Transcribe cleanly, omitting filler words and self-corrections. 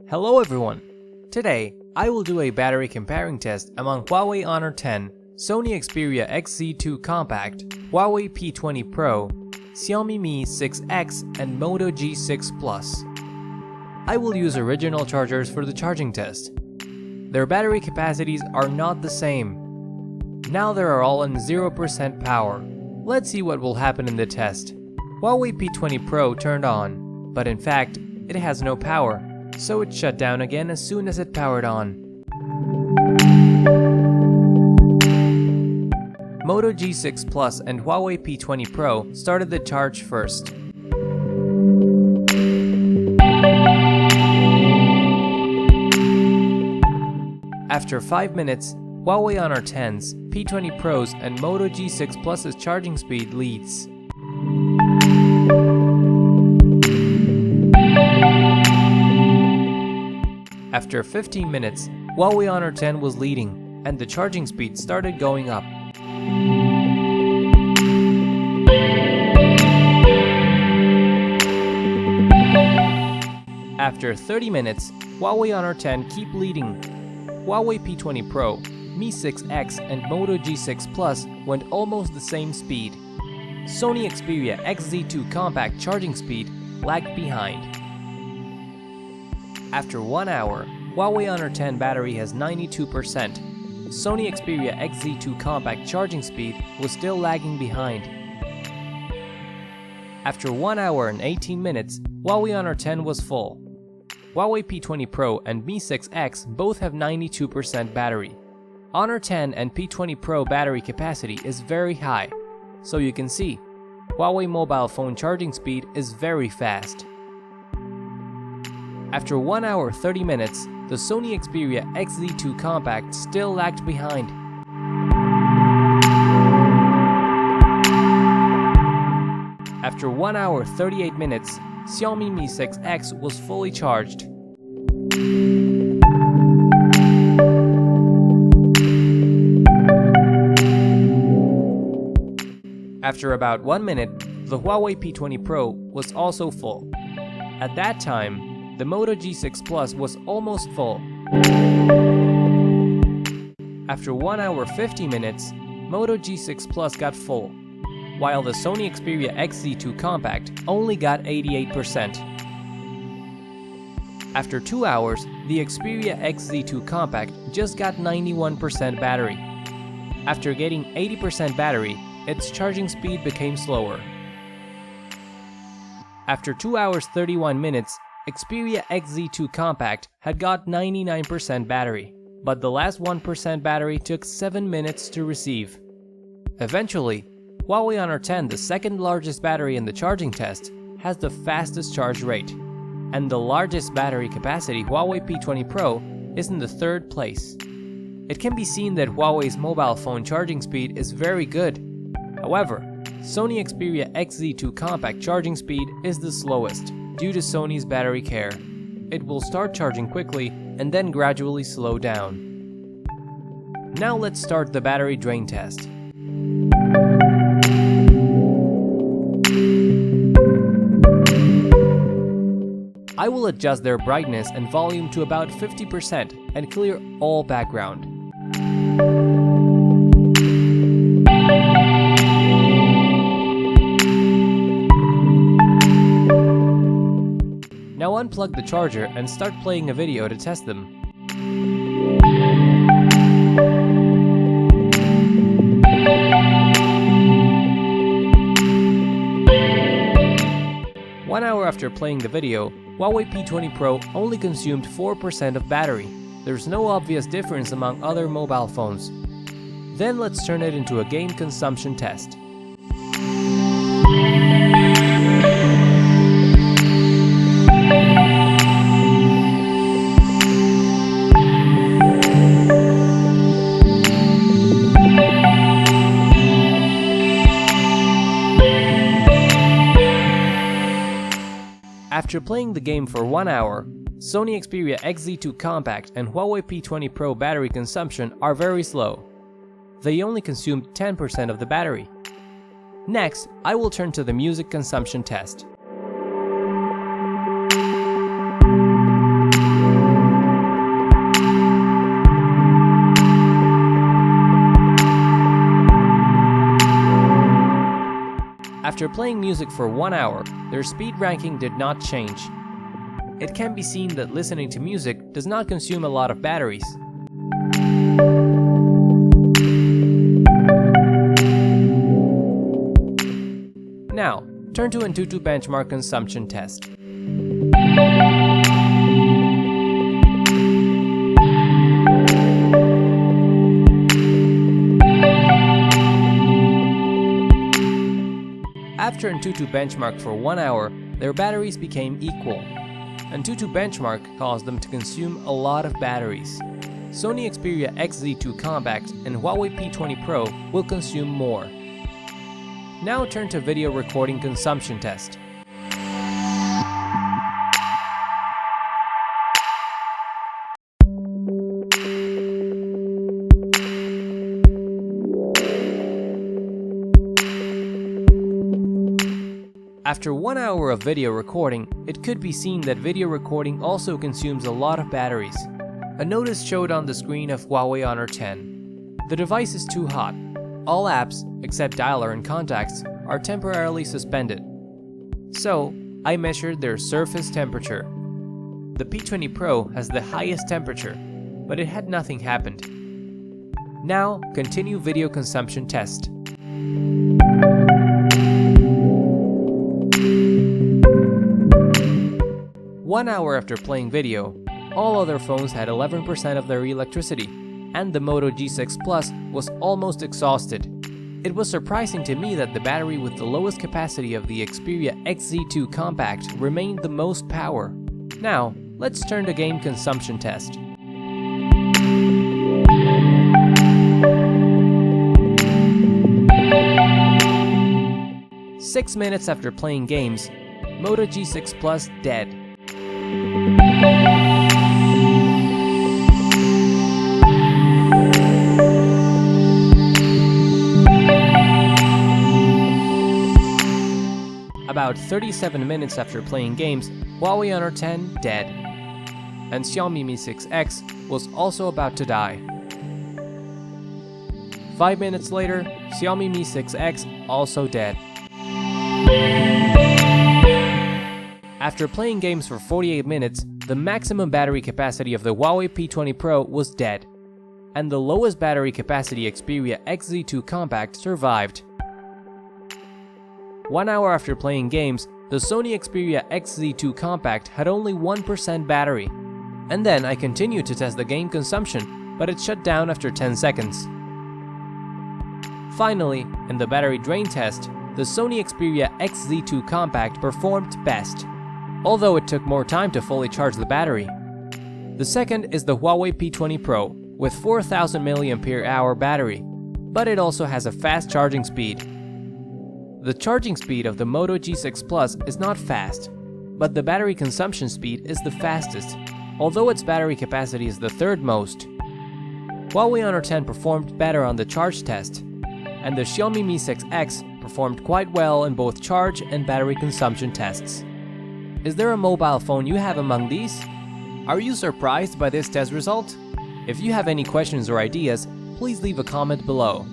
Hello everyone! Today, I will do a battery comparing test among Huawei Honor 10, Sony Xperia XZ2 Compact, Huawei P20 Pro, Xiaomi Mi 6X, and Moto G6 Plus. I will use original chargers for the charging test. Their battery capacities are not the same. Now they are all on 0% power. Let's see what will happen in the test. Huawei P20 Pro turned on, but in fact, it has no power, so it shut down again as soon as it powered on. Moto G6 Plus and Huawei P20 Pro started the charge first. After 5 minutes, Huawei Honor 10's, P20 Pro's, and Moto G6 Plus's charging speed leads. After 15 minutes, Huawei Honor 10 was leading, and the charging speed started going up. After 30 minutes, Huawei Honor 10 keep leading. Huawei P20 Pro, Mi 6X, and Moto G6 Plus went almost the same speed. Sony Xperia XZ2 Compact charging speed lagged behind. After 1 hour, Huawei Honor 10 battery has 92%. Sony Xperia XZ2 Compact charging speed was still lagging behind. After 1 hour and 18 minutes, Huawei Honor 10 was full. Huawei P20 Pro and Mi 6X both have 92% battery. Honor 10 and P20 Pro battery capacity is very high, so you can see, Huawei mobile phone charging speed is very fast. After 1 hour 30 minutes, the Sony Xperia XZ2 Compact still lagged behind. After 1 hour 38 minutes, Xiaomi Mi 6X was fully charged. After about 1 minute, the Huawei P20 Pro was also full. At that time, the Moto G6 Plus was almost full. After 1 hour 50 minutes, Moto G6 Plus got full, while the Sony Xperia XZ2 Compact only got 88%. After 2 hours, the Xperia XZ2 Compact just got 91% battery. After getting 80% battery, its charging speed became slower. After 2 hours 31 minutes, Xperia XZ2 Compact had got 99% battery, but the last 1% battery took 7 minutes to receive. Eventually, Huawei Honor 10, the second largest battery in the charging test, has the fastest charge rate, and the largest battery capacity Huawei P20 Pro is in the third place. It can be seen that Huawei's mobile phone charging speed is very good. However, Sony Xperia XZ2 Compact charging speed is the slowest due to Sony's battery care. It will start charging quickly and then gradually slow down. Now let's start the battery drain test. I will adjust their brightness and volume to about 50% and clear all background. Now unplug the charger and start playing a video to test them. One hour after playing the video, Huawei P20 Pro only consumed 4% of battery. There's no obvious difference among other mobile phones. Then let's turn it into a game consumption test. After playing the game for 1 hour, Sony Xperia XZ2 Compact and Huawei P20 Pro battery consumption are very slow. They only consumed 10% of the battery. Next, I will turn to the music consumption test. After playing music for 1 hour, their speed ranking did not change. It can be seen that listening to music does not consume a lot of batteries. Now, turn to AnTuTu benchmark consumption test. After AnTuTu benchmark for 1 hour, their batteries became equal. AnTuTu benchmark caused them to consume a lot of batteries. Sony Xperia XZ2 Compact and Huawei P20 Pro will consume more. Now turn to video recording consumption test. After 1 hour of video recording, it could be seen that video recording also consumes a lot of batteries. A notice showed on the screen of Huawei Honor 10. The device is too hot. All apps, except dialer and contacts, are temporarily suspended. So, I measured their surface temperature. The P20 Pro has the highest temperature, but it had nothing happened. Now, continue video consumption test. One hour after playing video, all other phones had 11% of their electricity, and the Moto G6 Plus was almost exhausted. It was surprising to me that the battery with the lowest capacity of the Xperia XZ2 Compact remained the most power. Now, let's turn to game consumption test. Six minutes after playing games, Moto G6 Plus dead. About 37 minutes after playing games, Huawei Honor 10 dead. And Xiaomi Mi 6X was also about to die. 5 minutes later, Xiaomi Mi 6X also dead. After playing games for 48 minutes, the maximum battery capacity of the Huawei P20 Pro was dead, and the lowest battery capacity Xperia XZ2 Compact survived. 1 hour after playing games, the Sony Xperia XZ2 Compact had only 1% battery, and then I continued to test the game consumption, but it shut down after 10 seconds. Finally, in the battery drain test, the Sony Xperia XZ2 Compact performed best, although it took more time to fully charge the battery. The second is the Huawei P20 Pro with 4000 mAh battery, but it also has a fast charging speed. The charging speed of the Moto G6 Plus is not fast, but the battery consumption speed is the fastest, although its battery capacity is the third most. Huawei Honor 10 performed better on the charge test, and the Xiaomi Mi 6X performed quite well in both charge and battery consumption tests. Is there a mobile phone you have among these? Are you surprised by this test result? If you have any questions or ideas, please leave a comment below.